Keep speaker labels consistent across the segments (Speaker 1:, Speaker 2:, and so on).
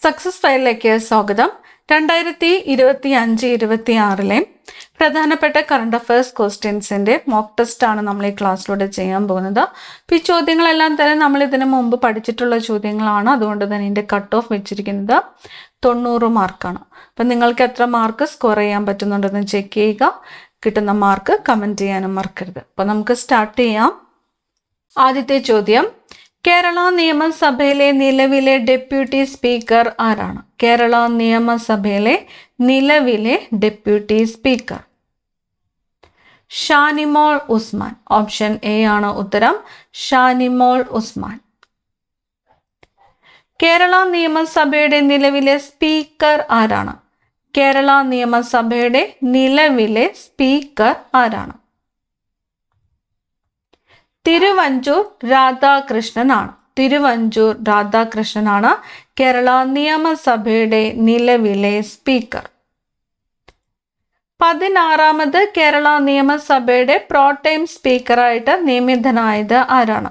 Speaker 1: Success ഫയലിലേക്ക് സ്വാഗതം. 2025-26 പ്രധാനപ്പെട്ട കറണ്ട് അഫയേഴ്സ് ക്വസ്റ്റ്യൻസിൻ്റെ മോക്ക് ടെസ്റ്റാണ് നമ്മൾ ഈ ക്ലാസ്സിലൂടെ ചെയ്യാൻ പോകുന്നത്. അപ്പോൾ ഈ ചോദ്യങ്ങളെല്ലാം തന്നെ നമ്മൾ ഇതിനു മുമ്പ് പഠിച്ചിട്ടുള്ള ചോദ്യങ്ങളാണ്. അതുകൊണ്ട് തന്നെ ഇതിൻ്റെ കട്ട് ഓഫ് വെച്ചിരിക്കുന്നത് 90 മാർക്കാണ്. അപ്പം നിങ്ങൾക്ക് എത്ര മാർക്ക് സ്കോർ ചെയ്യാൻ പറ്റുന്നുണ്ടെന്ന് ചെക്ക് ചെയ്യുക. കിട്ടുന്ന മാർക്ക് കമൻറ്റ് ചെയ്യാനും മറക്കരുത്. അപ്പോൾ നമുക്ക് സ്റ്റാർട്ട് ചെയ്യാം. ആദ്യത്തെ ചോദ്യം, കേരള നിയമസഭയിലെ നിലവിലെ ഡെപ്യൂട്ടി സ്പീക്കർ ആരാണ്? കേരള നിയമസഭയിലെ നിലവിലെ deputy speaker Shanimol Usman. Option A ആണ് ഉത്തരം, ഷാനിമോൾ ഉസ്മാൻ. കേരള നിയമസഭയുടെ നിലവിലെ സ്പീക്കർ ആരാണ്? കേരള നിയമസഭയുടെ നിലവിലെ സ്പീക്കർ ആരാണ്? തിരുവഞ്ചൂർ രാധാകൃഷ്ണനാണ്. തിരുവഞ്ചൂർ രാധാകൃഷ്ണനാണ് കേരള നിയമസഭയുടെ നിലവിലെ സ്പീക്കർ. 16ാമത് കേരള നിയമസഭയുടെ പ്രോടൈം സ്പീക്കറായിട്ട് നിയമിതനായത് ആരാണ്?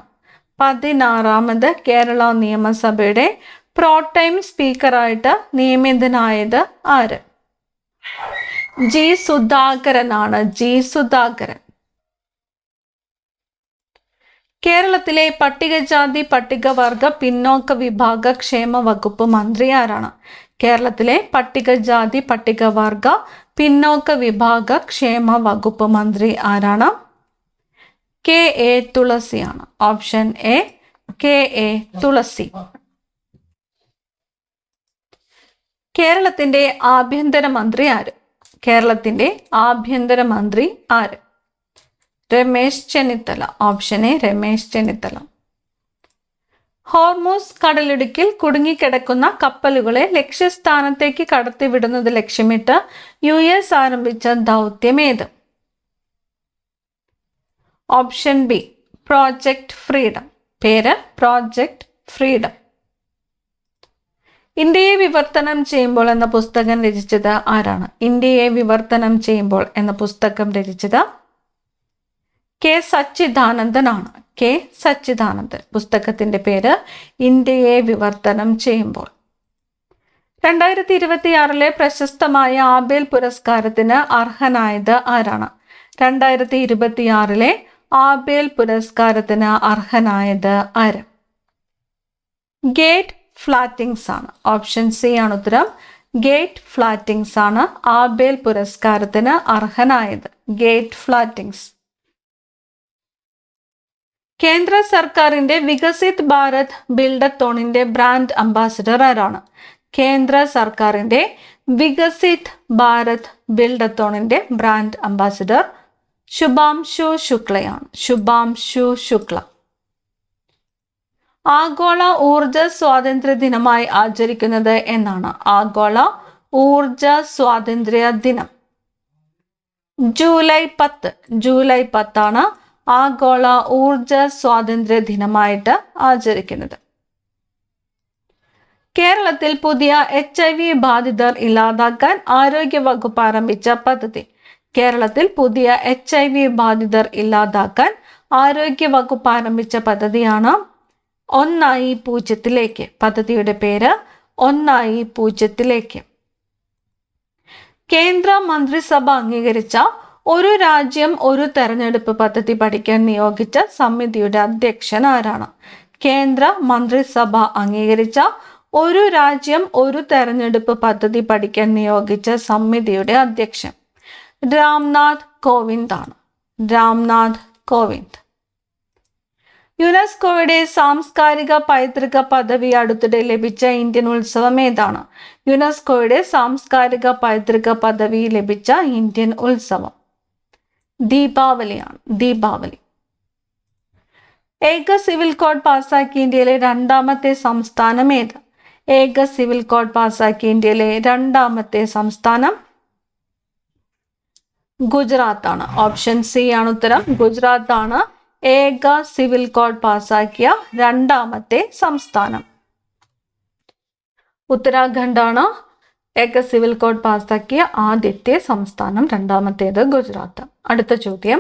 Speaker 1: 16ാമത് കേരള നിയമസഭയുടെ പ്രോടൈം സ്പീക്കറായിട്ട് നിയമിതനായത് ആര്? ജി സുധാകരനാണ്. ജി സുധാകരൻ. കേരളത്തിലെ പട്ടികജാതി പട്ടികവർഗ പിന്നോക്ക വിഭാഗ ക്ഷേമ വകുപ്പ് മന്ത്രി ആരാണ്? കേരളത്തിലെ പട്ടികജാതി പട്ടികവർഗ പിന്നോക്ക വിഭാഗ ക്ഷേമ വകുപ്പ് മന്ത്രി ആരാണ്? കെ എ തുളസിയാണ്. Option A, K A Thulasi. കേരളത്തിന്റെ ആഭ്യന്തരമന്ത്രി ആര്? കേരളത്തിന്റെ ആഭ്യന്തരമന്ത്രി ആര്? Ramesh Chennithala. Option A, Ramesh Chennithala. Hormuz കടലിടുക്കിൽ കുടുങ്ങിക്കിടക്കുന്ന കപ്പലുകളെ ലക്ഷ്യസ്ഥാനത്തേക്ക് കടത്തിവിടുന്നത് ലക്ഷ്യമിട്ട് US ആരംഭിച്ച ദൗത്യമേത്? Option B, Project Freedom. പേര് പ്രോജക്റ്റ് ഫ്രീഡം. ഇന്ത്യയെ വിവർത്തനം ചെയ്യുമ്പോൾ എന്ന പുസ്തകം രചിച്ചത് ആരാണ്? ഇന്ത്യയെ വിവർത്തനം ചെയ്യുമ്പോൾ എന്ന പുസ്തകം രചിച്ചത് കെ സച്ചിദാനന്ദനാണ്. കെ സച്ചിദാനന്ദൻ. പുസ്തകത്തിന്റെ പേര് ഇന്ത്യയെ വിവർത്തനം ചെയ്യുമ്പോൾ. 2026 പ്രശസ്തമായ ആബേൽ പുരസ്കാരത്തിന് അർഹനായത് ആരാണ്? 2026 ആബേൽ പുരസ്കാരത്തിന് അർഹനായത് ആര്? ഗേറ്റ് ഫ്ലാറ്റിങ്സ് ആണ്. ഓപ്ഷൻ സി ആണ് ഉത്തരം. ഗേറ്റ് ഫ്ലാറ്റിങ്സ് ആണ് ആബേൽ പുരസ്കാരത്തിന് അർഹനായത്. ഗേറ്റ് ഫ്ലാറ്റിങ്സ്. കേന്ദ്ര സർക്കാരിന്റെ വികസിത് ഭാരത് ബിൽഡത്തോണിന്റെ ബ്രാൻഡ് അംബാസിഡർ ആരാണ്? കേന്ദ്ര സർക്കാരിന്റെ വികസിത് ഭാരത് ബിൽഡത്തോണിന്റെ ബ്രാൻഡ് അംബാസിഡർ ശുഭാംശു ശുക്ലയാണ്. ശുഭാംശു ശുക്ല. ആഗോള ഊർജ സ്വാതന്ത്ര്യ ദിനമായി ആചരിക്കുന്നത് എന്നാണ്? ആഗോള ഊർജ സ്വാതന്ത്ര്യ ദിനം ജൂലൈ 10. ജൂലൈ 10 ആഗോള ഊർജ സ്വാതന്ത്ര്യ ദിനമായിട്ട് ആചരിക്കുന്നത്. കേരളത്തിൽ പുതിയ HIV ബാധിതർ ഇല്ലാതാക്കാൻ ആരോഗ്യ വകുപ്പ് ആരംഭിച്ച പദ്ധതി. കേരളത്തിൽ പുതിയ HIV ബാധിതർ ഇല്ലാതാക്കാൻ ആരോഗ്യ വകുപ്പ് ആരംഭിച്ച പദ്ധതിയാണ് ഒന്നായി പൂജ്യത്തിലേക്ക്. പദ്ധതിയുടെ പേര് ഒന്നായി പൂജ്യത്തിലേക്ക്. കേന്ദ്ര മന്ത്രിസഭ അംഗീകരിച്ച ഒരു രാജ്യം ഒരു തെരഞ്ഞെടുപ്പ് പദ്ധതി പഠിക്കാൻ നിയോഗിച്ച സമിതിയുടെ അധ്യക്ഷൻ ആരാണ്? കേന്ദ്ര മന്ത്രിസഭ അംഗീകരിച്ച ഒരു രാജ്യം ഒരു തെരഞ്ഞെടുപ്പ് പദ്ധതി പഠിക്കാൻ നിയോഗിച്ച സമിതിയുടെ അധ്യക്ഷൻ രാംനാഥ് കോവിന്ദ് ആണ്. രാംനാഥ് കോവിന്ദ്. യുനെസ്കോയുടെ സാംസ്കാരിക പൈതൃക പദവി അടുത്തിടെ ലഭിച്ച ഇന്ത്യൻ ഉത്സവം ഏതാണ്? യുനെസ്കോയുടെ സാംസ്കാരിക പൈതൃക പദവി ലഭിച്ച ഇന്ത്യൻ ഉത്സവം ദീപാവലിയാണ്. ദീപാവലി. ഏക സിവിൽ കോഡ് പാസാക്കി ഇന്ത്യയിലെ 2ാമത്തെ സംസ്ഥാനം ഏത്? ഏക സിവിൽ കോഡ് പാസാക്കി ഇന്ത്യയിലെ 2ാമത്തെ സംസ്ഥാനം ഗുജറാത്ത് ആണ്. ഓപ്ഷൻ സി ആണ് ഉത്തരം. ഗുജറാത്ത് ആണ് ഏക സിവിൽ കോഡ് പാസാക്കിയ 2ാമത്തെ സംസ്ഥാനം. ഉത്തരാഖണ്ഡ് ആണ് ഏക സിവിൽ കോഡ് പാസാക്കിയ ആദ്യത്തെ സംസ്ഥാനം. 2ാമത്തേത് ഗുജറാത്ത്. അടുത്ത ചോദ്യം,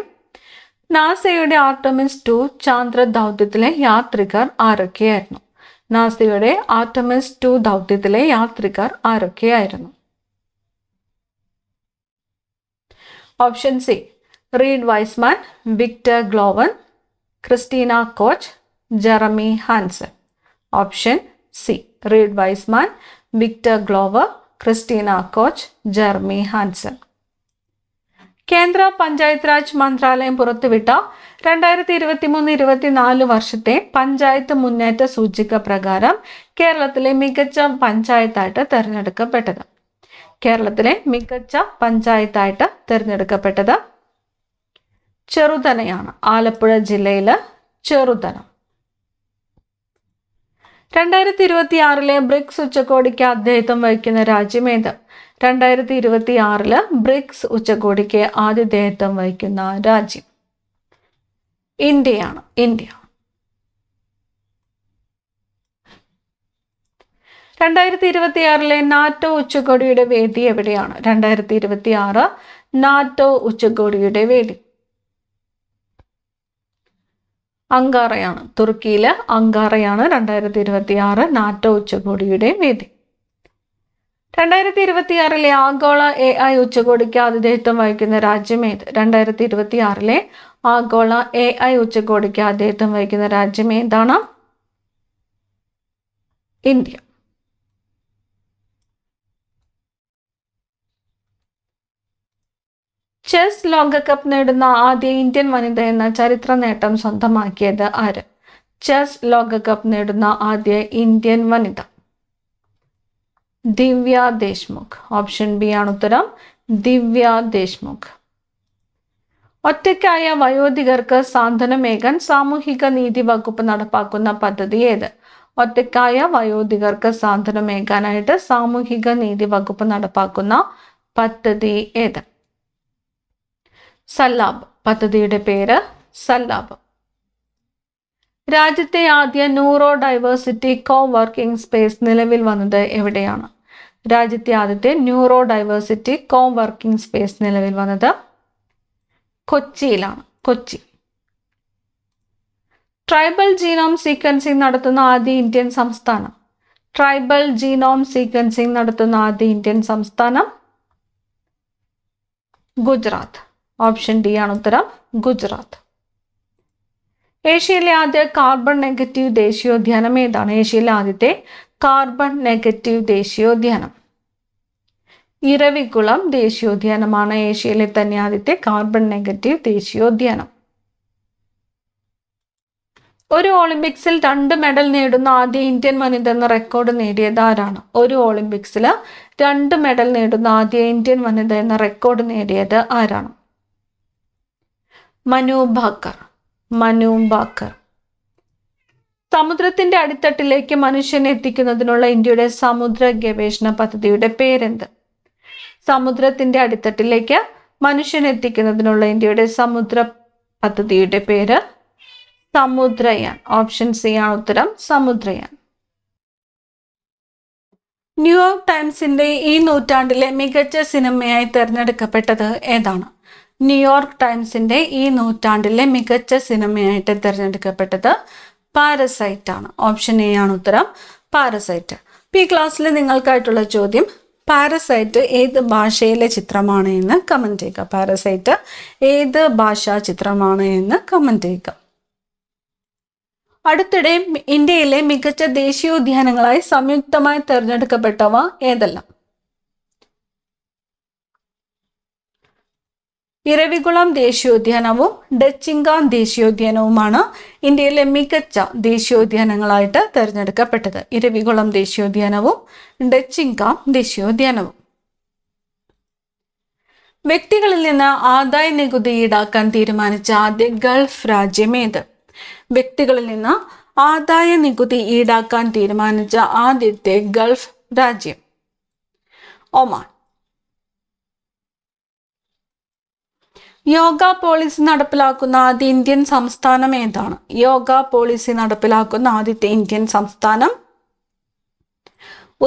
Speaker 1: നാസയുടെ ആർടെമിസ് 2 ചാന്ദ്ര ദൗത്യത്തിലെ യാത്രികർ ആരൊക്കെയായിരുന്നു? നാസയുടെ ആർടെമിസ് 2 ദൗത്യത്തിലെ യാത്രികർ ആരൊക്കെയായിരുന്നു? Option C Reid Wiseman, Victor Glover, Christina Koch, Jeremy Hansen. Option C Reid Wiseman, Victor Glover, Christina Koch, Jeremy Hansen. കേന്ദ്ര പഞ്ചായത്ത് രാജ് മന്ത്രാലയം പുറത്തുവിട്ട 2023-24 വർഷത്തെ പഞ്ചായത്ത് മുന്നേറ്റ സൂചിക പ്രകാരം കേരളത്തിലെ മികച്ച പഞ്ചായത്തായിട്ട് തിരഞ്ഞെടുക്കപ്പെട്ടത്. കേരളത്തിലെ മികച്ച പഞ്ചായത്തായിട്ട് തിരഞ്ഞെടുക്കപ്പെട്ടത് ചെറുതനയാണ്. ആലപ്പുഴ ജില്ലയിലെ ചെറുതന. 2026 ബ്രിക്സ് ഉച്ചകോടിക്ക് ആതിഥേയത്വം വഹിക്കുന്ന രാജ്യമേത്? 2026 ബ്രിക്സ് ഉച്ചകോടിക്ക് ആതിഥേയത്വം വഹിക്കുന്ന രാജ്യം ഇന്ത്യയാണ്. ഇന്ത്യ. 2026 നാറ്റോ ഉച്ചകോടിയുടെ വേദി എവിടെയാണ്? 2026 നാറ്റോ ഉച്ചകോടിയുടെ വേദി അങ്കാറയാണ്. തുർക്കിയിലെ അങ്കാറയാണ് 2026 നാറ്റോ ഉച്ചകോടിയുടെ വേദി. 2026 ആഗോള AI ഉച്ചകോടിക്ക് ആതിഥേയത്വം വഹിക്കുന്ന രാജ്യം ഏത്? 2026 ആഗോള AI ഉച്ചകോടിക്ക് ആതിഥേയത്വം വഹിക്കുന്ന രാജ്യം ഏതാണ്? ഇന്ത്യ. ചെസ് ലോകകപ്പ് നേടുന്ന ആദ്യ ഇന്ത്യൻ വനിത എന്ന ചരിത്ര നേട്ടം സ്വന്തമാക്കിയത് ആര്? ചെസ് ലോകകപ്പ് നേടുന്ന ആദ്യ ഇന്ത്യൻ വനിത ദിവ്യ ദേശ്മുഖ്. ഓപ്ഷൻ ബി ആണ് ഉത്തരം, ദിവ്യ ദേശ്മുഖ്. ഒറ്റയ്ക്കായ വയോധികർക്ക് സാന്ത്വനമേകാൻ സാമൂഹിക നീതി വകുപ്പ് നടപ്പാക്കുന്ന പദ്ധതി ഏത്? ഒറ്റയ്ക്കായ വയോധികർക്ക് സാന്ത്വനമേകാനായിട്ട് സാമൂഹിക നീതി വകുപ്പ് നടപ്പാക്കുന്ന പദ്ധതി ഏത്? സല്ലാബ്. പദ്ധതിയുടെ പേര് സല്ലാബ്. രാജ്യത്തെ ആദ്യ ന്യൂറോ ഡൈവേഴ്സിറ്റി കോ വർക്കിംഗ് സ്പേസ് നിലവിൽ വന്നത് എവിടെയാണ്? രാജ്യത്തെ ആദ്യത്തെ ന്യൂറോ ഡൈവേഴ്സിറ്റി കോ വർക്കിംഗ് സ്പേസ് നിലവിൽ വന്നത് കൊച്ചിയിലാണ്. കൊച്ചി. ട്രൈബൽ ജീനോം സീക്വൻസിംഗ് നടത്തുന്ന ആദ്യ ഇന്ത്യൻ സംസ്ഥാനം? ട്രൈബൽ ജീനോം സീക്വൻസിംഗ് നടത്തുന്ന ആദ്യ ഇന്ത്യൻ സംസ്ഥാനം ഗുജറാത്ത്. ഓപ്ഷൻ ഡി ആണ് ഉത്തരം, ഗുജറാത്ത്. ഏഷ്യയിലെ ആദ്യ കാർബൺ നെഗറ്റീവ് ദേശീയോദ്യാനം ഏതാണ്? ഏഷ്യയിലെ ആദ്യത്തെ കാർബൺ നെഗറ്റീവ് ദേശീയോദ്യാനം ഇരവികുളം ദേശീയോദ്യാനമാണ്. ഏഷ്യയിലെ തന്നെ ആദ്യത്തെ കാർബൺ നെഗറ്റീവ് ദേശീയോദ്യാനം. ഒരു ഒളിമ്പിക്സിൽ 2 മെഡൽ നേടുന്ന ആദ്യ ഇന്ത്യൻ വനിത എന്ന റെക്കോർഡ് നേടിയത് ആരാണ്? ഒരു ഒളിമ്പിക്സിൽ 2 മെഡൽ നേടുന്ന ആദ്യ ഇന്ത്യൻ വനിത എന്ന റെക്കോർഡ് നേടിയത് ആരാണ്? മനു ഭാക്കർ. മനു ഭാക്കർ. സമുദ്രത്തിന്റെ അടിത്തട്ടിലേക്ക് മനുഷ്യനെ എത്തിക്കുന്നതിനുള്ള ഇന്ത്യയുടെ സമുദ്ര ഗവേഷണ പദ്ധതിയുടെ പേരെന്ത്? സമുദ്രത്തിന്റെ അടിത്തട്ടിലേക്ക് മനുഷ്യനെ എത്തിക്കുന്നതിനുള്ള ഇന്ത്യയുടെ സമുദ്ര പദ്ധതിയുടെ പേര് സമുദ്രയാൻ. ഓപ്ഷൻ സി ആണ് ഉത്തരം, സമുദ്രയാൻ. ന്യൂയോർക്ക് ടൈംസിന്റെ ഈ നൂറ്റാണ്ടിലെ മികച്ച സിനിമയായി തിരഞ്ഞെടുക്കപ്പെട്ടത് ഏതാണ്? ന്യൂയോർക്ക് ടൈംസിന്റെ ഈ നൂറ്റാണ്ടിലെ മികച്ച സിനിമയായിട്ട് തിരഞ്ഞെടുക്കപ്പെട്ടത് പാരസൈറ്റ് ആണ്. ഓപ്ഷൻ എ ആണ് ഉത്തരം, പാരസൈറ്റ്. ഈ ക്ലാസ്സിൽ നിങ്ങൾക്കായിട്ടുള്ള ചോദ്യം, പാരസൈറ്റ് ഏത് ഭാഷയിലെ ചിത്രമാണ് എന്ന് കമൻറ്റ് ചെയ്യുക. പാരസൈറ്റ് ഏത് ഭാഷാ ചിത്രമാണ് എന്ന് കമൻറ്റ് ചെയ്യുക. അടുത്തിടെ ഇന്ത്യയിലെ മികച്ച ദേശീയോദ്യാനങ്ങളായി സംയുക്തമായി തിരഞ്ഞെടുക്കപ്പെട്ടവ ഏതെല്ലാം? ഇരവികുളം ദേശീയോദ്യാനവും ഡച്ചിങ്കാം ദേശീയോദ്യാനവുമാണ് ഇന്ത്യയിലെ മികച്ച ദേശീയോദ്യാനങ്ങളായിട്ട് തിരഞ്ഞെടുക്കപ്പെട്ടത്. ഇരവികുളം ദേശീയോദ്യാനവും ഡച്ചിങ്കാം ദേശീയോദ്യാനവും. വ്യക്തികളിൽ നിന്ന് ആദായ നികുതി ഈടാക്കാൻ തീരുമാനിച്ച ആദ്യ ഗൾഫ് രാജ്യം ഏത്? വ്യക്തികളിൽ നിന്ന് ആദായ നികുതി ഈടാക്കാൻ തീരുമാനിച്ച ആദ്യത്തെ ഗൾഫ് രാജ്യം ഒമാൻ. യോഗ പോളിസി നടപ്പിലാക്കുന്ന ആദ്യ ഇന്ത്യൻ സംസ്ഥാനം ഏതാണ്? യോഗ പോളിസി നടപ്പിലാക്കുന്ന ആദ്യത്തെ ഇന്ത്യൻ സംസ്ഥാനം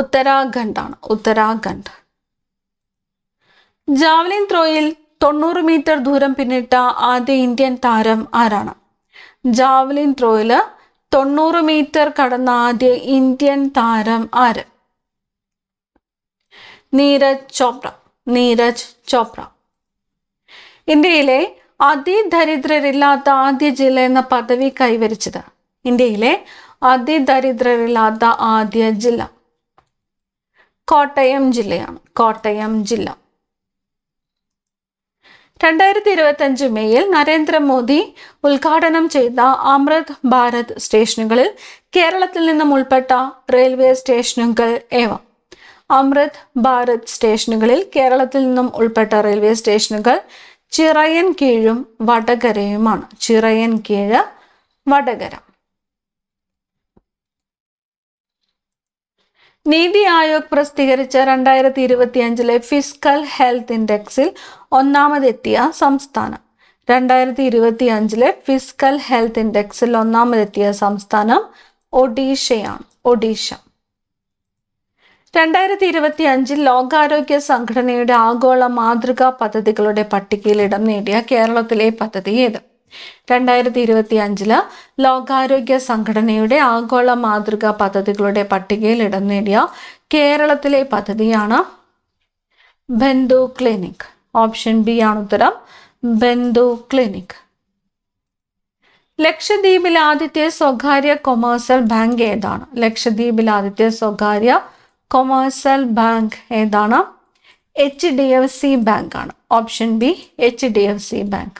Speaker 1: ഉത്തരാഖണ്ഡ് ആണ്. ഉത്തരാഖണ്ഡ്. ജാവലിൻ ത്രോയിൽ 90 മീറ്റർ ദൂരം പിന്നിട്ട ആദ്യ ഇന്ത്യൻ താരം ആരാണ്? ജാവലിൻ ത്രോയിൽ 90 മീറ്റർ കടന്ന ആദ്യ ഇന്ത്യൻ താരം ആര്? നീരജ് ചോപ്ര. ഇന്ത്യയിലെ അതിദരിദ്രരില്ലാത്ത ആദ്യ ജില്ല എന്ന പദവി കൈവരിച്ചത്? ഇന്ത്യയിലെ അതിദരിദ്രരില്ലാത്ത ആദ്യ ജില്ല കോട്ടയം ജില്ലയാണ്. കോട്ടയം ജില്ല. 2025 മെയ്യിൽ നരേന്ദ്രമോദി ഉദ്ഘാടനം ചെയ്ത അമൃത് ഭാരത് സ്റ്റേഷനുകളിൽ കേരളത്തിൽ നിന്നും ഉൾപ്പെട്ട റെയിൽവേ സ്റ്റേഷനുകൾ ഏവ? അമൃത് ഭാരത് സ്റ്റേഷനുകളിൽ കേരളത്തിൽ നിന്നും ഉൾപ്പെട്ട റെയിൽവേ സ്റ്റേഷനുകൾ ചിറയൻകീഴും വടകരയുമാണ്. ചിറയൻകീഴ്, വടകര. നീതി ആയോഗ് പ്രസിദ്ധീകരിച്ച 2025 ഫിസ്ക്കൽ ഹെൽത്ത് ഇൻഡെക്സിൽ ഒന്നാമതെത്തിയ സംസ്ഥാനം? 2025 ഫിസ്ക്കൽ ഹെൽത്ത് ഇൻഡെക്സിൽ ഒന്നാമതെത്തിയ സംസ്ഥാനം ഒഡീഷയാണ്. ഒഡീഷ. 2025 ലോകാരോഗ്യ സംഘടനയുടെ ആഗോള മാതൃകാ പദ്ധതികളുടെ പട്ടികയിൽ ഇടം നേടിയ കേരളത്തിലെ പദ്ധതി ഏത്? 2025 ലോകാരോഗ്യ സംഘടനയുടെ ആഗോള മാതൃകാ പദ്ധതികളുടെ പട്ടികയിൽ ഇടം നേടിയ കേരളത്തിലെ പദ്ധതിയാണ് ബന്ധു ക്ലിനിക്. ഓപ്ഷൻ ബി ആണ് ഉത്തരം. ബന്ധു ക്ലിനിക്. ലക്ഷദ്വീപിലെ ആദ്യത്തെ സ്വകാര്യ കൊമേഴ്സ്യൽ ബാങ്ക് ഏതാണ്? ലക്ഷദ്വീപിലെ ആദ്യത്തെ സ്വകാര്യ കൊമേഴ്സ്യൽ ബാങ്ക് ഏതാണ്? HDFC ബാങ്ക് ആണ്. Option B HDFC bank.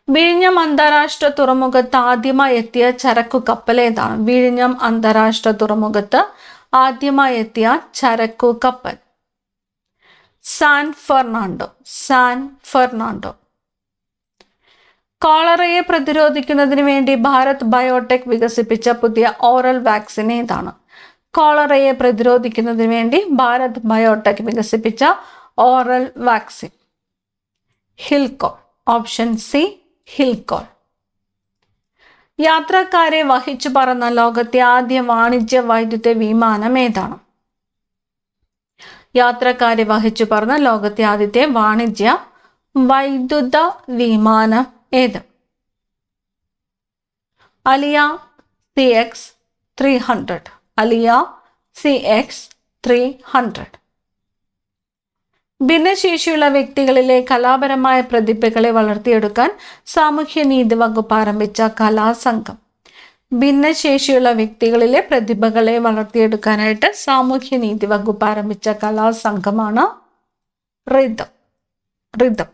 Speaker 1: വിഴിഞ്ഞം അന്താരാഷ്ട്ര തുറമുഖത്ത് ആദ്യമായി എത്തിയ ചരക്കു കപ്പൽ ഏതാണ്? വിഴിഞ്ഞം അന്താരാഷ്ട്ര തുറമുഖത്ത് ആദ്യമായി എത്തിയ ചരക്കു കപ്പൽ സാൻ ഫെർണാണ്ടോ. San Fernando. കോളറയെ പ്രതിരോധിക്കുന്നതിന് വേണ്ടി ഭാരത് ബയോടെക് വികസിപ്പിച്ച പുതിയ ഓറൽ വാക്സിൻ ഏതാണ്? കോളറയെ പ്രതിരോധിക്കുന്നതിന് വേണ്ടി ഭാരത് ബയോടെക് വികസിപ്പിച്ച oral vaccine Hillchol. Option C Hillchol. യാത്രക്കാരെ വഹിച്ചു പറന്ന ലോകത്തെ ആദ്യ വാണിജ്യ വൈദ്യുത വിമാനം ഏതാണ്? യാത്രക്കാരെ വഹിച്ചു പറന്ന ലോകത്തെ ആദ്യത്തെ വാണിജ്യ വൈദ്യുത വിമാനം ഏത്? അലിയ CX-300. അലിയ CX-300. ഭിന്നശേഷിയുള്ള വ്യക്തികളിലെ കലാപരമായ പ്രതിഭകളെ വളർത്തിയെടുക്കാൻ സാമൂഹ്യനീതി വകുപ്പ് ആരംഭിച്ച കലാസംഘം? ഭിന്നശേഷിയുള്ള വ്യക്തികളിലെ പ്രതിഭകളെ വളർത്തിയെടുക്കാനായിട്ട് സാമൂഹ്യനീതി വകുപ്പ് ആരംഭിച്ച കലാസംഘമാണ് റിതം. റിതം.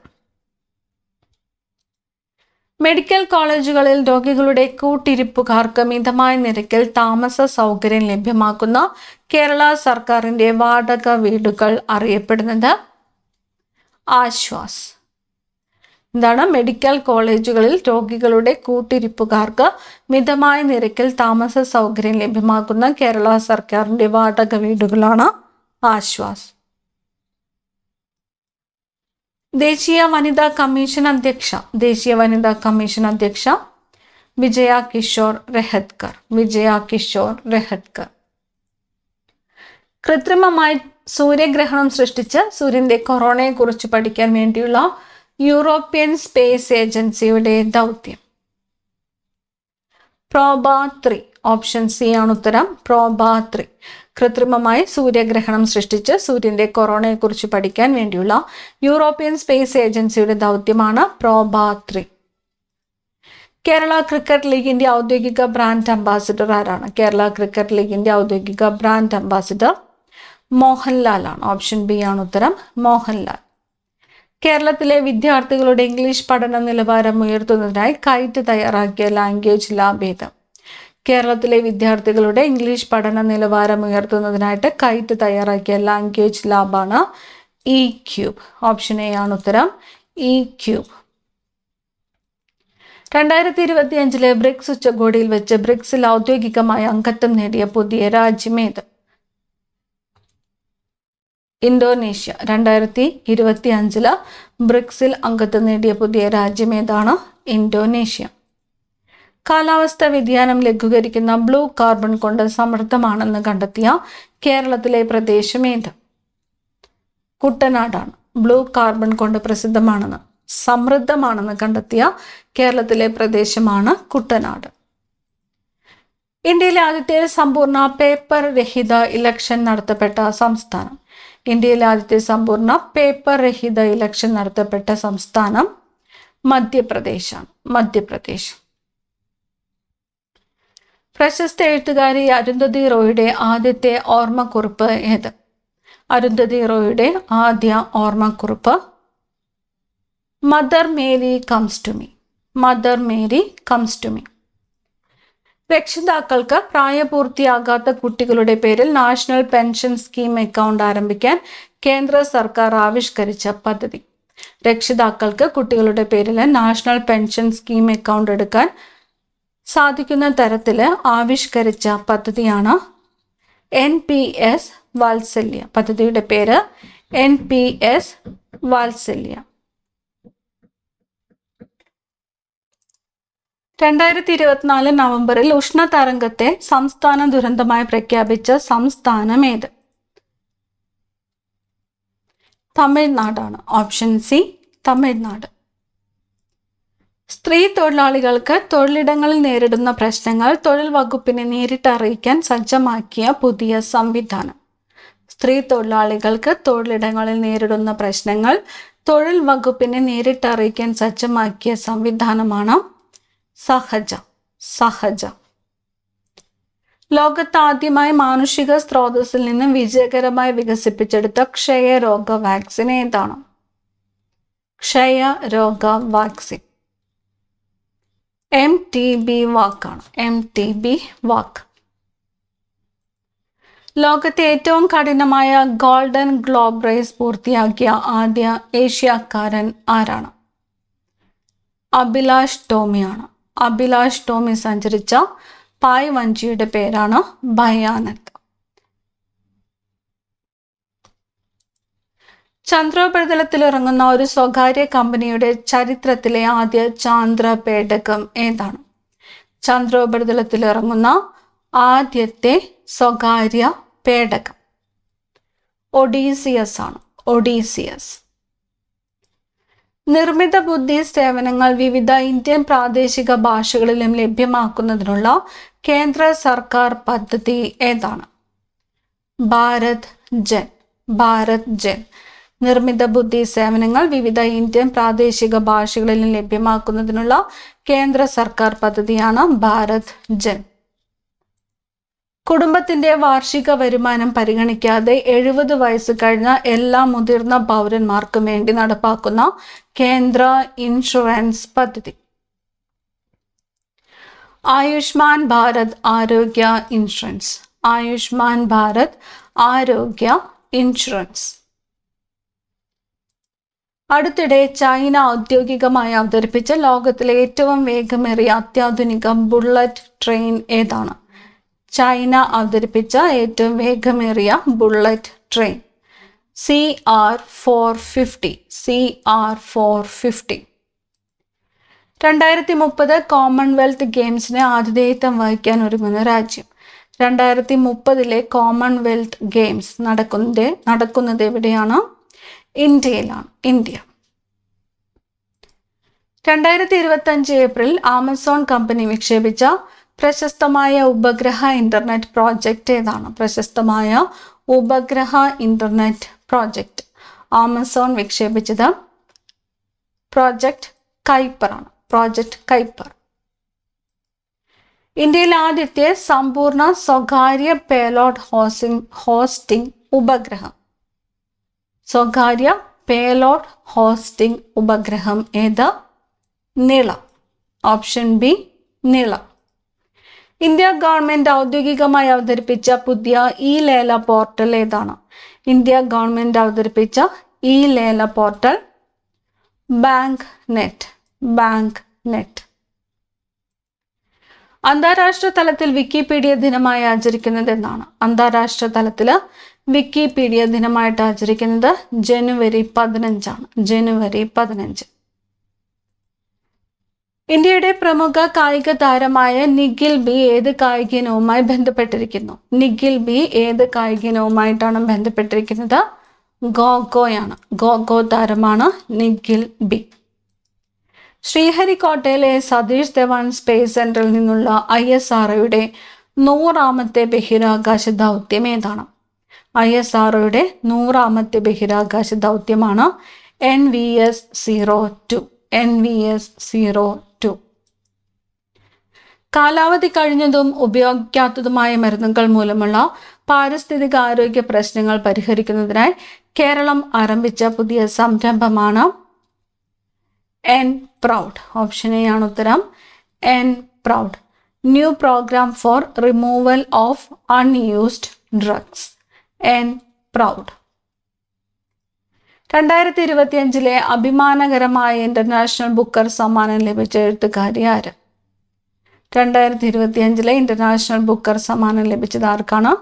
Speaker 1: മെഡിക്കൽ കോളേജുകളിൽ രോഗികളുടെ കൂട്ടിരിപ്പുകാർക്ക് മിതമായ നിരക്കിൽ താമസ സൗകര്യം ലഭ്യമാക്കുന്ന കേരള സർക്കാരിൻ്റെ വാടക വീടുകൾ അറിയപ്പെടുന്നത്? ആശ്വാസ്. എന്താണ്? മെഡിക്കൽ കോളേജുകളിൽ രോഗികളുടെ കൂട്ടിരിപ്പുകാർക്ക് മിതമായ നിരക്കിൽ താമസ സൗകര്യം ലഭ്യമാക്കുന്ന കേരള സർക്കാരിൻ്റെ വാടക വീടുകളാണ് ആശ്വാസ്. ദേശീയ വനിതാ കമ്മീഷൻ അധ്യക്ഷ വിജയ കിഷോർ രഹത്കർ. വിജയ കിഷോർ രഹത്കർ. കൃത്രിമമായി സൂര്യഗ്രഹണം സൃഷ്ടിച്ച് സൂര്യന്റെ കൊറോണയെക്കുറിച്ച് പഠിക്കാൻ വേണ്ടിയുള്ള യൂറോപ്യൻ സ്പേസ് ഏജൻസിയുടെ ദൗത്യം? പ്രോബ 3. ഓപ്ഷൻ സി ആണ് ഉത്തരം. പ്രോബ 3. കൃത്രിമമായി സൂര്യഗ്രഹണം സൃഷ്ടിച്ച് സൂര്യന്റെ കൊറോണയെക്കുറിച്ച് പഠിക്കാൻ വേണ്ടിയുള്ള യൂറോപ്യൻ സ്പേസ് ഏജൻസിയുടെ ദൗത്യമാണ് പ്രോബ 3. കേരള ക്രിക്കറ്റ് ലീഗിന്റെ ഔദ്യോഗിക ബ്രാൻഡ് അംബാസിഡർ ആരാണ്? കേരള ക്രിക്കറ്റ് ലീഗിന്റെ ഔദ്യോഗിക ബ്രാൻഡ് അംബാസിഡർ മോഹൻലാൽ ആണ്. ഓപ്ഷൻ ബി ആണ് ഉത്തരം. മോഹൻലാൽ. കേരളത്തിലെ വിദ്യാർത്ഥികളുടെ ഇംഗ്ലീഷ് പഠന നിലവാരം ഉയർത്തുന്നതിനായി കൈറ്റ് തയ്യാറാക്കിയ ലാംഗ്വേജ് ലാബ് ഏത്? കേരളത്തിലെ വിദ്യാർത്ഥികളുടെ ഇംഗ്ലീഷ് പഠന നിലവാരം ഉയർത്തുന്നതിനായിട്ട് കൈറ്റ് തയ്യാറാക്കിയ ലാംഗ്വേജ് ലാബാണ് E-Cube. ഓപ്ഷൻ എ ആണ് ഉത്തരം. E-Cube. 2025 ബ്രിക്സ് ഉച്ചകോടിയിൽ വെച്ച് ബ്രിക്സിൽ ഔദ്യോഗികമായ അംഗത്വം നേടിയ പുതിയ രാജ്യം ഏത്? ഇന്തോനേഷ്യ. 2025 ബ്രിക്സിൽ അംഗത്വം നേടിയ പുതിയ രാജ്യം ഏതാണ്? ഇന്തോനേഷ്യ. കാലാവസ്ഥാ വ്യതിയാനം ലഘൂകരിക്കുന്ന ബ്ലൂ കാർബൺ കൊണ്ട് സമൃദ്ധമാണെന്ന് കണ്ടെത്തിയ കേരളത്തിലെ പ്രദേശം ഏത്? കുട്ടനാടാണ്. ബ്ലൂ കാർബൺ കൊണ്ട് സമൃദ്ധമാണെന്ന് കണ്ടെത്തിയ കേരളത്തിലെ പ്രദേശമാണ് കുട്ടനാട്. ഇന്ത്യയിലെ ആദ്യത്തെ സമ്പൂർണ്ണ പേപ്പർ രഹിത ഇലക്ഷൻ നടത്തപ്പെട്ട സംസ്ഥാനം. ഇന്ത്യയിലെ ആദ്യത്തെ സമ്പൂർണ്ണ പേപ്പർ രഹിത ഇലക്ഷൻ നടത്തപ്പെട്ട സംസ്ഥാനം മധ്യപ്രദേശാണ്. മധ്യപ്രദേശ്. പ്രശസ്ത എഴുത്തുകാരി അരുന്ധതി റോയുടെ ആദ്യത്തെ ഓർമ്മക്കുറിപ്പ് ഏത്? അരുന്ധതി റോയുടെ ആദ്യ ഓർമ്മക്കുറിപ്പ് Mother Mary Comes to Me. Mother Mary Comes to Me. രക്ഷിതാക്കൾക്ക് പ്രായപൂർത്തിയാകാത്ത കുട്ടികളുടെ പേരിൽ നാഷണൽ പെൻഷൻ സ്കീം അക്കൗണ്ട് ആരംഭിക്കാൻ കേന്ദ്ര സർക്കാർ ആവിഷ്കരിച്ച പദ്ധതി. രക്ഷിതാക്കൾക്ക് കുട്ടികളുടെ പേരിൽ നാഷണൽ പെൻഷൻ സ്കീം അക്കൗണ്ട് എടുക്കാൻ സാധിക്കുന്ന തരത്തിൽ ആവിഷ്കരിച്ച പദ്ധതിയാണ് NPS വാത്സല്യ. പദ്ധതിയുടെ പേര് NPS വാത്സല്യ. 2024 നവംബറിൽ ഉഷ്ണതരംഗത്തെ സംസ്ഥാന ദുരന്തമായി പ്രഖ്യാപിച്ച സംസ്ഥാനം ഏത്? തമിഴ്നാടാണ്. Option C Tamil Nadu. സ്ത്രീ തൊഴിലാളികൾക്ക് തൊഴിലിടങ്ങളിൽ നേരിടുന്ന പ്രശ്നങ്ങൾ തൊഴിൽ വകുപ്പിനെ നേരിട്ട് അറിയിക്കാൻ സജ്ജമാക്കിയ പുതിയ സംവിധാനം. സ്ത്രീ തൊഴിലാളികൾക്ക് തൊഴിലിടങ്ങളിൽ നേരിടുന്ന പ്രശ്നങ്ങൾ തൊഴിൽ വകുപ്പിനെ നേരിട്ട് അറിയിക്കാൻ സജ്ജമാക്കിയ സംവിധാനമാണ് സഹജ. സഹജ. ലോകത്ത് ആദ്യമായി മാനുഷിക സ്രോതസ്സിൽ നിന്ന് വിജയകരമായി വികസിപ്പിച്ചെടുത്ത ക്ഷയരോഗ വാക്സിൻ ഏതാണ്? ക്ഷയരോഗ വാക്സിൻ MTB വാക്കാണ്. MTB വാക്ക്. ലോകത്തെ ഏറ്റവും കഠിനമായ ഗോൾഡൻ ഗ്ലോബ് റേസ് പൂർത്തിയാക്കിയ ആദ്യ ഏഷ്യക്കാരൻ ആരാണ്? അഭിലാഷ് ടോമിയാണ്. അഭിലാഷ് ടോമി സഞ്ചരിച്ച പായ് വഞ്ചിയുടെ പേരാണ് ഭയാനക്. ചന്ദ്രോപരിതലത്തിൽ ഇറങ്ങുന്ന ഒരു സ്വകാര്യ കമ്പനിയുടെ ചരിത്രത്തിലെ ആദ്യ ചാന്ദ്ര പേടകം ഏതാണ്? ചന്ദ്രോപരിതലത്തിൽ ഇറങ്ങുന്ന ആദ്യത്തെ സ്വകാര്യ പേടകം ഒഡീസിയസ് ആണ്. ഒഡീസിയസ്. നിർമ്മിത ബുദ്ധി സേവനങ്ങൾ വിവിധ ഇന്ത്യൻ പ്രാദേശിക ഭാഷകളിലും ലഭ്യമാക്കുന്നതിനുള്ള കേന്ദ്ര സർക്കാർ പദ്ധതി ഏതാണ്? ഭാരത് ജൻ. ഭാരത് ജൻ. നിർമ്മിത ബുദ്ധി സേവനങ്ങൾ വിവിധ ഇന്ത്യൻ പ്രാദേശിക ഭാഷകളിലും ലഭ്യമാക്കുന്നതിനുള്ള കേന്ദ്ര സർക്കാർ പദ്ധതിയാണ് ഭാരത് ജൻ. കുടുംബത്തിന്റെ വാർഷിക വരുമാനം പരിഗണിക്കാതെ 70 വയസ്സ് കഴിഞ്ഞ എല്ലാ മുതിർന്ന പൗരന്മാർക്കും വേണ്ടി നടപ്പാക്കുന്ന കേന്ദ്ര ഇൻഷുറൻസ് പദ്ധതി. ആയുഷ്മാൻ ഭാരത് ആരോഗ്യ ഇൻഷുറൻസ്. ആയുഷ്മാൻ ഭാരത് ആരോഗ്യ ഇൻഷുറൻസ്. അടുത്തിടെ ചൈന ഔദ്യോഗികമായി അവതരിപ്പിച്ച ലോകത്തിലെ ഏറ്റവും വേഗമേറിയ അത്യാധുനിക ബുള്ളറ്റ് ട്രെയിൻ ഏതാണ്? ചൈന അവതരിപ്പിച്ച ഏറ്റവും വേഗമേറിയ bullet train CR450. CR450. 2030 Commonwealth ഗെയിംസിന് ആതിഥേയത്വം വഹിക്കാൻ ഒരുങ്ങുന്ന രാജ്യം. 2030 കോമൺവെൽത്ത് ഗെയിംസ് നടക്കുന്നത് എവിടെയാണ്? ഇന്ത്യയിലാണ്. ഇന്ത്യ. 2025 ഏപ്രിൽ ആമസോൺ കമ്പനി വിക്ഷേപിച്ച പ്രശസ്തമായ ഉപഗ്രഹ ഇന്റർനെറ്റ് പ്രോജക്റ്റ് ഏതാണ്? പ്രശസ്തമായ ഉപഗ്രഹ ഇന്റർനെറ്റ് പ്രോജക്റ്റ് ആമസോൺ വിക്ഷേപിച്ചത് പ്രോജക്റ്റ് കൈപ്പർ ആണ്. Project Kuiper. ഇന്ത്യയിലെ ആദ്യത്തെ സമ്പൂർണ്ണ സ്വകാര്യ പേലോഡ് ഹോസ്റ്റിംഗ് ഉപഗ്രഹം. സ്വകാര്യ പേലോഡ് ഹോസ്റ്റിംഗ് ഉപഗ്രഹം ഏത്? Nila. Option B Nila. India government ഔദ്യോഗികമായി അവതരിപ്പിച്ച പുതിയ ലേല പോർട്ടൽ ഏതാണ്? ഇന്ത്യ ഗവൺമെന്റ് അവതരിപ്പിച്ച ലേല portal Bank Net. Bank Net. അന്താരാഷ്ട്ര തലത്തിൽ വിക്കിപീഡിയ ദിനമായി ആചരിക്കുന്നത് എന്നാണ്? അന്താരാഷ്ട്ര തലത്തില് വിക്കിപീഡിയ ദിനമായിട്ട് ആചരിക്കുന്നത് ജനുവരി 15 ആണ്. ജനുവരി 15. ഇന്ത്യയുടെ പ്രമുഖ കായിക താരമായ നിഖിൽ ബി ഏത് കായിക ഇനവുമായി ബന്ധപ്പെട്ടിരിക്കുന്നു? നിഖിൽ ബി ഏത് കായിക ഇനവുമായിട്ടാണ് ബന്ധപ്പെട്ടിരിക്കുന്നത്? ഗോഗോയാണ്. ഗോഗോ താരമാണ് നിഖിൽ ബി. ശ്രീഹരിക്കോട്ടയിലെ സതീഷ് ധവാൻ സ്പേസ് സെന്ററിൽ നിന്നുള്ള ISROയുടെ 100ാമത്തെ ബഹിരാകാശ ദൗത്യം ഏതാണ്? ISROയുടെ 100ാമത്തെ ബഹിരാകാശ ദൗത്യമാണ് NVS-02. NVS-02. കാലാവധി കഴിഞ്ഞതും ഉപയോഗിക്കാത്തതുമായ മരുന്നുകൾ മൂലമുള്ള പാരിസ്ഥിതികാരോഗ്യ പ്രശ്നങ്ങൾ പരിഹരിക്കുന്നതിനായി കേരളം ആരംഭിച്ച പുതിയ സംരംഭമാണ് N-PROUD. ഓപ്ഷൻ എ ആണ് ഉത്തരം. N-PROUD. New programme for removal of unused drugs. N-PROUD. 2025 അഭിമാനകരമായ ഇന്റർനാഷണൽ ബുക്കർ സമ്മാനം ലഭിച്ച എഴുത്തുകാരി ആര്? 2025 ഇന്റർനാഷണൽ ബുക്കർ സമ്മാനം ലഭിച്ചത് ആർക്കാണ്?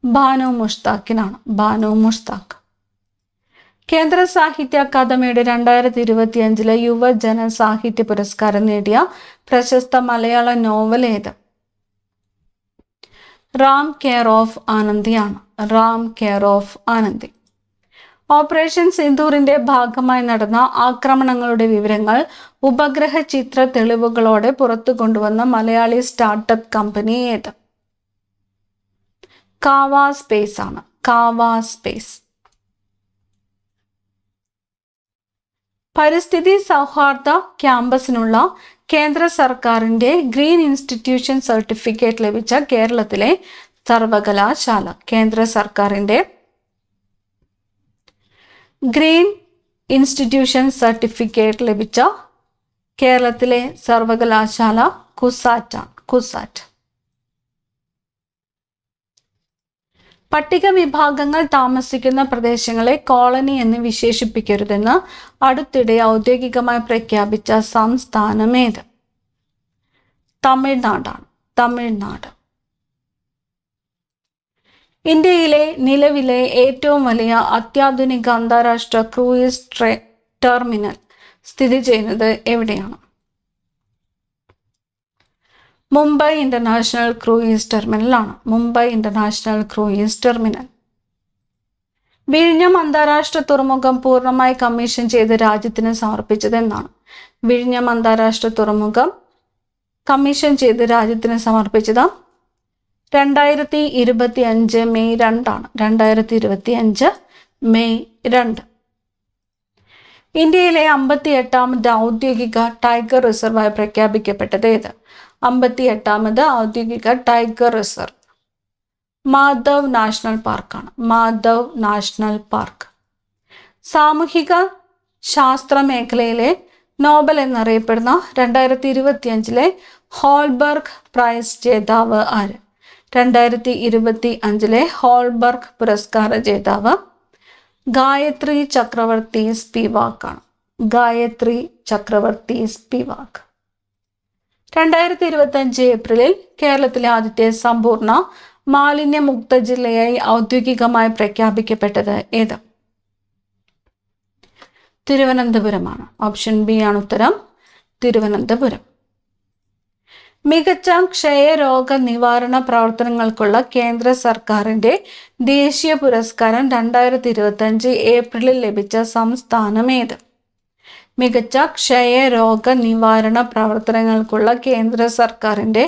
Speaker 1: ബാനു മുഷ്താഖിനാണ്. ബാനു മുഷ്താഖ്. കേന്ദ്ര സാഹിത്യ അക്കാദമിയുടെ 2025 യുവജന സാഹിത്യ പുരസ്കാരം നേടിയ പ്രശസ്ത മലയാള നോവൽ ഏത്? റാം കെയർ ഓഫ് ആനന്ദിയാണ്. Ram care of Anandi. Operation സിന്ദൂറിന്റെ ഭാഗമായി നടന്ന ആക്രമണങ്ങളുടെ വിവരങ്ങൾ ഉപഗ്രഹ ചിത്ര തെളിവുകളോടെ പുറത്തു കൊണ്ടുവന്ന മലയാളി സ്റ്റാർട്ടപ്പ് കമ്പനി ഏത്? കാവ സ്പേസ് ആണ്. കാവ സ്പേസ്. പരിസ്ഥിതി സൗഹാർദ്ദ ക്യാമ്പസിനുള്ള കേന്ദ്ര സർക്കാരിന്റെ ഗ്രീൻ ഇൻസ്റ്റിറ്റ്യൂഷൻ സർട്ടിഫിക്കറ്റ് ലഭിച്ച കേരളത്തിലെ സർവകലാശാല. കേന്ദ്ര സർക്കാരിന്റെ ഗ്രീൻ ഇൻസ്റ്റിറ്റ്യൂഷൻ സർട്ടിഫിക്കറ്റ് ലഭിച്ച കേരളത്തിലെ സർവകലാശാല കുസാറ്റാണ്. കുസാറ്റ്. പട്ടിക വിഭാഗങ്ങൾ താമസിക്കുന്ന പ്രദേശങ്ങളെ കോളനി എന്ന് വിശേഷിപ്പിക്കരുതെന്ന് അടുത്തിടെ ഔദ്യോഗികമായി പ്രഖ്യാപിച്ച സംസ്ഥാനം ഏത്? തമിഴ്നാടാണ്. തമിഴ്നാട്. ഇന്ത്യയിലെ നിലവിലെ ഏറ്റവും വലിയ അത്യാധുനിക അന്താരാഷ്ട്ര ക്രൂയിസ് ടെർമിനൽ സ്ഥിതി ചെയ്യുന്നത് എവിടെയാണ്? മുംബൈ ഇന്റർനാഷണൽ ക്രൂയിസ് ടെർമിനൽ ആണ്. Mumbai international cruise terminal. വിഴിഞ്ഞം അന്താരാഷ്ട്ര തുറമുഖം പൂർണ്ണമായി കമ്മീഷൻ ചെയ്ത് രാജ്യത്തിന് സമർപ്പിച്ചത് എന്നാണ്? വിഴിഞ്ഞം അന്താരാഷ്ട്ര തുറമുഖം കമ്മീഷൻ ചെയ്ത് രാജ്യത്തിന് സമർപ്പിച്ചത് 2025 മെയ് 2 ആണ്. 2025 മെയ് 2. ഇന്ത്യയിലെ 58ാമത് ഔദ്യോഗിക ടൈഗർ റിസർവായി പ്രഖ്യാപിക്കപ്പെട്ടത് ഏത്? 58ാമത് ഔദ്യോഗിക ടൈഗർ റിസർവ് മാധവ് നാഷണൽ പാർക്കാണ്. Madhav national park. സാമൂഹിക ശാസ്ത്ര മേഖലയിലെ നോബൽ എന്നറിയപ്പെടുന്ന 2025 ഹോൾബർഗ് പ്രൈസ് ജേതാവ് ആര്? 2025 ഹോൾബർഗ് പുരസ്കാര ജേതാവ് ഗായത്രി ചക്രവർത്തി സ്പിവാക് ആണ്. ഗായത്രി ചക്രവർത്തി സ്പിവാക്. 2025 ഏപ്രിലിൽ കേരളത്തിലെ ആദ്യത്തെ സമ്പൂർണ്ണ മാലിന്യമുക്ത ജില്ലയായി ഔദ്യോഗികമായി പ്രഖ്യാപിക്കപ്പെട്ടത് ഏത്? തിരുവനന്തപുരമാണ്. ഓപ്ഷൻ ബി ആണ് ഉത്തരം. തിരുവനന്തപുരം. മികച്ച ക്ഷയരോഗ നിവാരണ പ്രവർത്തനങ്ങൾക്കുള്ള കേന്ദ്ര സർക്കാരിന്റെ ദേശീയ പുരസ്കാരം 2025 ഏപ്രിലിൽ ലഭിച്ച സംസ്ഥാനം ഏത്? മികച്ച ക്ഷയരോഗ നിവാരണ പ്രവർത്തനങ്ങൾക്കുള്ള കേന്ദ്ര സർക്കാരിന്റെ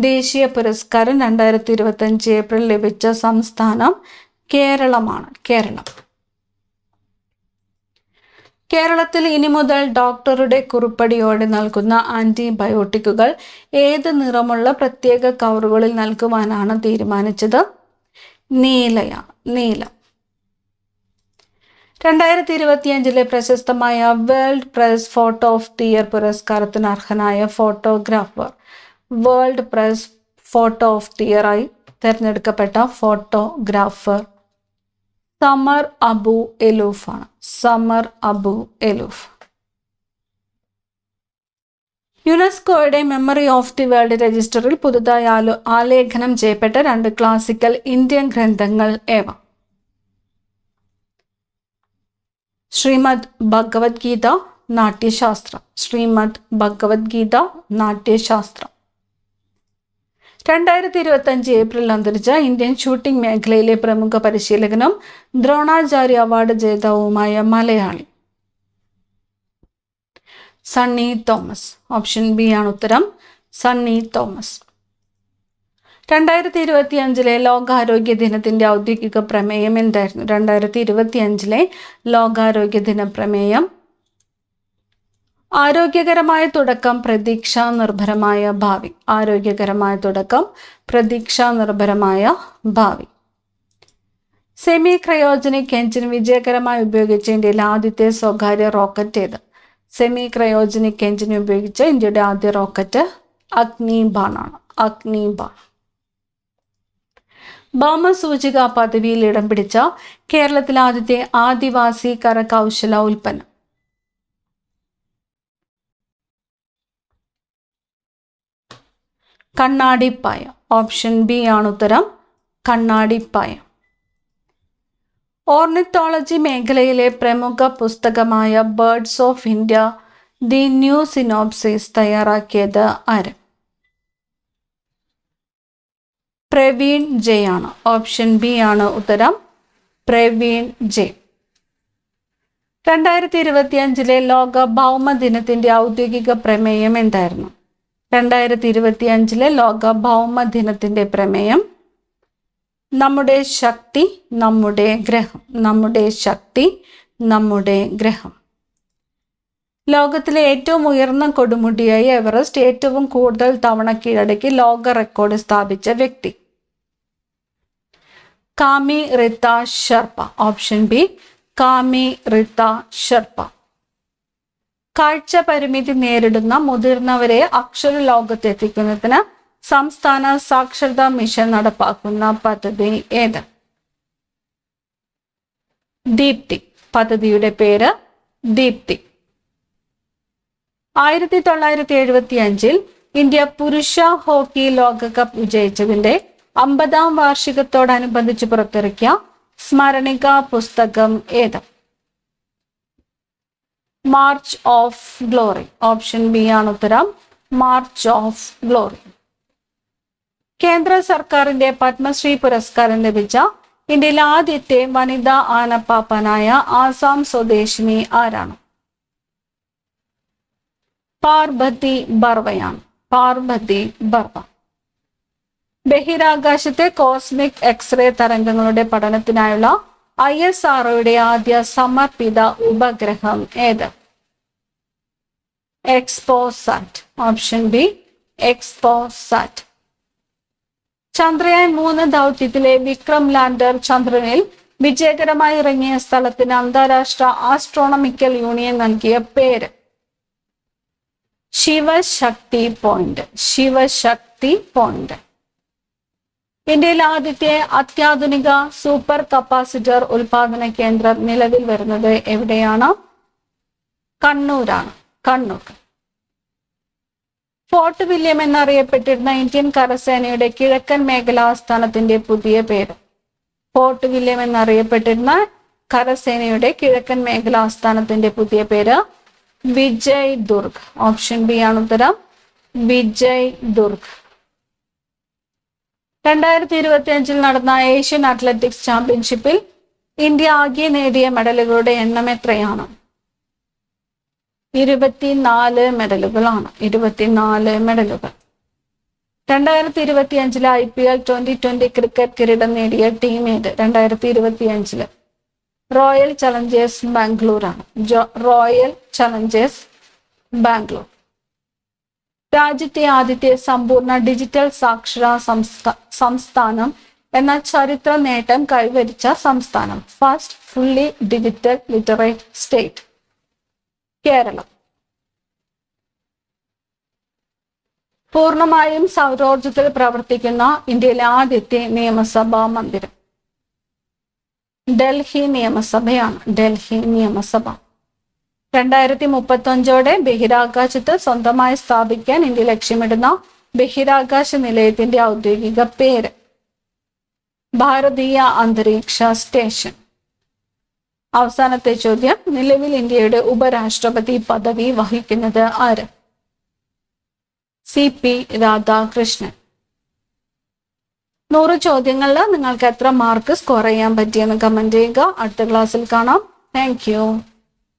Speaker 1: ദേശീയ പുരസ്കാരം 2025 ഏപ്രിൽ ലഭിച്ച സംസ്ഥാനം കേരളമാണ്. കേരളം. കേരളത്തിൽ ഇനി മുതൽ ഡോക്ടറുടെ കുറിപ്പടിയോടെ നൽകുന്ന ആന്റിബയോട്ടിക്കുകൾ ഏത് നിറമുള്ള പ്രത്യേക കവറുകളിൽ നൽകുവാനാണ് തീരുമാനിച്ചത്? നീലയാണ്. നീലം. 2025 പ്രശസ്തമായ World Press Photo of the Year പുരസ്കാരത്തിന് അർഹനായ photographer World Press Photo of the Year ആയി തിരഞ്ഞെടുക്കപ്പെട്ട ഫോട്ടോഗ്രാഫർ സമർ അബു എലൂഫ് ആണ്. സമർ അബു എലൂഫ്. യുനെസ്കോയുടെ മെമ്മറി ഓഫ് ദി വേൾഡ് രജിസ്റ്ററിൽ പുതുതായി ആലേഖനം ചെയ്യപ്പെട്ട 2 ക്ലാസിക്കൽ ഇന്ത്യൻ ഗ്രന്ഥങ്ങൾ ഏവ? ശ്രീമദ് ഭഗവത്ഗീത, നാട്യശാസ്ത്രം. ശ്രീമദ് ഭഗവത്ഗീത, നാട്യശാസ്ത്രം. 2025 ഏപ്രിൽ അന്തരിച്ച ഇന്ത്യൻ ഷൂട്ടിംഗ് മേഖലയിലെ പ്രമുഖ പരിശീലകനും ദ്രോണാചാര്യ അവാർഡ് ജേതാവുമായ മലയാളി? സണ്ണി തോമസ്. ഓപ്ഷൻ ബി ആണ് ഉത്തരം. സണ്ണി തോമസ്. 2025 ലോകാരോഗ്യ ദിനത്തിന്റെ ഔദ്യോഗിക പ്രമേയം എന്തായിരുന്നു? 2025 ലോകാരോഗ്യ ദിന പ്രമേയം ആരോഗ്യകരമായ തുടക്കം, പ്രതീക്ഷാ നിർഭരമായ ഭാവി. ആരോഗ്യകരമായ തുടക്കം, പ്രതീക്ഷാ നിർഭരമായ ഭാവി. സെമി ക്രയോജനിക് എഞ്ചിൻ വിജയകരമായി ഉപയോഗിച്ച ഇന്ത്യയിലെ ആദ്യത്തെ സ്വകാര്യ റോക്കറ്റ് ഏത്? സെമി ക്രയോജനിക് എഞ്ചിൻ ഉപയോഗിച്ച ഇന്ത്യയുടെ ആദ്യ റോക്കറ്റ് അഗ്നിബാണാണ്. അഗ്നിബാൺ. ഭൗമസൂചിക പദവിയിൽ ഇടം പിടിച്ച കേരളത്തിലെ ആദ്യത്തെ ആദിവാസി കരകൗശല ഉൽപ്പന്നം? കണ്ണാടിപ്പായ. ഓപ്ഷൻ ബി ആണ് ഉത്തരം, കണ്ണാടിപ്പായ. ഓർണിത്തോളജി മേഖലയിലെ പ്രമുഖ പുസ്തകമായ Birds of India the New Synopsis തയ്യാറാക്കിയത് ആര്? പ്രവീൺ ജെ ആണ്. ഓപ്ഷൻ ബി ആണ് ഉത്തരം, പ്രവീൺ ജെ. 2025 ലോക ഭൗമ ദിനത്തിന്റെ ഔദ്യോഗിക പ്രമേയം എന്തായിരുന്നു? 2025 ലോക ഭൗമ ദിനത്തിന്റെ പ്രമേയം നമ്മുടെ ശക്തി നമ്മുടെ ഗ്രഹം. നമ്മുടെ ശക്തി നമ്മുടെ ഗ്രഹം. ലോകത്തിലെ ഏറ്റവും ഉയർന്ന കൊടുമുടിയായ എവറസ്റ്റ് ഏറ്റവും കൂടുതൽ തവണ കീഴടക്കി ലോക റെക്കോർഡ് സ്ഥാപിച്ച വ്യക്തി? കാമി റിത്ത ഷെർപ്പ. Option B, Kami Rita Sherpa. കാഴ്ച പരിമിതി നേരിടുന്ന മുതിർന്നവരെ അക്ഷര ലോകത്തെത്തിക്കുന്നതിന് സംസ്ഥാന സാക്ഷരതാ മിഷൻ നടപ്പാക്കുന്ന പദ്ധതി ഏത്? ദീപ്തി. പദ്ധതിയുടെ പേര് ദീപ്തി. 1975 ഇന്ത്യ പുരുഷ ഹോക്കി ലോകകപ്പ് വിജയിച്ചതിന്റെ 50ാം വാർഷികത്തോടനുബന്ധിച്ച് പുറത്തിറക്കിയ സ്മരണിക പുസ്തകം ഏത്? March of glory. Option B ആണ് ഉത്തരം, മാർച്ച് ഓഫ് ഗ്ലോറി. കേന്ദ്ര സർക്കാരിന്റെ പത്മശ്രീ പുരസ്കാരം ലഭിച്ച ഇന്ത്യയിലെ ആദ്യത്തെ വനിതാ ആനപ്പാപ്പാനായ ആസാം സ്വദേശിനി ആരാണ്? പാർബതി ബർവയാണ്. പാർബതി ബർവ. ബഹിരാകാശത്തെ കോസ്മിക് എക്സ്റേ തരംഗങ്ങളുടെ പഠനത്തിനായുള്ള ISROയുടെ ആദ്യ സമർപ്പിത ഉപഗ്രഹം ഏത്? XPoSat. Option B, XPoSat. Chandrayaan 3 ദൗത്യത്തിലെ വിക്രം ലാൻഡർ ചന്ദ്രനിൽ വിജയകരമായി ഇറങ്ങിയ സ്ഥലത്തിന് അന്താരാഷ്ട്ര ആസ്ട്രോണമിക്കൽ യൂണിയൻ നൽകിയ പേര്? ശിവശക്തി പോയിന്റ്. ശിവശക്തി പോയിന്റ്. ഇന്ത്യയിലെ ആദ്യത്തെ അത്യാധുനിക സൂപ്പർ കപ്പാസിറ്റർ ഉൽപാദന കേന്ദ്രം നിലവിൽ വരുന്നത് എവിടെയാണ്? കണ്ണൂരാണ്. കണ്ണൂർ. ഫോർട്ട് വില്യം എന്നറിയപ്പെട്ടിരുന്ന ഇന്ത്യൻ കരസേനയുടെ കിഴക്കൻ മേഖലാ ആസ്ഥാനത്തിന്റെ പുതിയ പേര്? ഫോർട്ട് വില്യം എന്നറിയപ്പെട്ടിരുന്ന കരസേനയുടെ കിഴക്കൻ മേഖലാ ആസ്ഥാനത്തിന്റെ പുതിയ പേര് വിജയ് ദുർഗ്. ഓപ്ഷൻ ബി ആണ് ഉത്തരം, വിജയ് ദുർഗ്. 2025 നടന്ന ഏഷ്യൻ അത്ലറ്റിക്സ് ചാമ്പ്യൻഷിപ്പിൽ ഇന്ത്യ ആകെ നേടിയ മെഡലുകളുടെ എണ്ണം എത്രയാണ്? 24 മെഡലുകളാണ്. 24 മെഡലുകൾ. 2025 IPL 2020 ക്രിക്കറ്റ് കിരീടം നേടിയ ടീം ഏത്? 2025 റോയൽ ചലഞ്ചേഴ്സ് ബാംഗ്ലൂർ ആണ്. Royal Challengers Bangalore. രാജ്യത്തെ ആദ്യത്തെ സമ്പൂർണ്ണ ഡിജിറ്റൽ സാക്ഷര സംസ്ഥാനം എന്ന ചരിത്ര നേട്ടം കൈവരിച്ച സംസ്ഥാനം? First fully digital literate state? Kerala. പൂർണ്ണമായും സൗരോർജത്തിൽ പ്രവർത്തിക്കുന്ന ഇന്ത്യയിലെ ആദ്യത്തെ നിയമസഭാ മന്ദിരം? ഡൽഹി നിയമസഭയാണ്. ഡൽഹി നിയമസഭ. 2035 ബഹിരാകാശത്ത് സ്വന്തമായി സ്ഥാപിക്കാൻ ഇന്ത്യ ലക്ഷ്യമിടുന്ന ബഹിരാകാശ നിലയത്തിന്റെ ഔദ്യോഗിക പേര്? ഭാരതീയ അന്തരീക്ഷ സ്റ്റേഷൻ. അവസാനത്തെ ചോദ്യം, നിലവിൽ ഇന്ത്യയുടെ ഉപരാഷ്ട്രപതി പദവി വഹിക്കുന്നത് ആര്? CP രാധാകൃഷ്ണൻ. 100 ചോദ്യങ്ങളിൽ നിങ്ങൾക്ക് എത്ര മാർക്ക് സ്കോർ ചെയ്യാൻ പറ്റിയെന്ന് കമന്റ് ചെയ്യുക. അടുത്ത ക്ലാസ്സിൽ കാണാം. Thank you.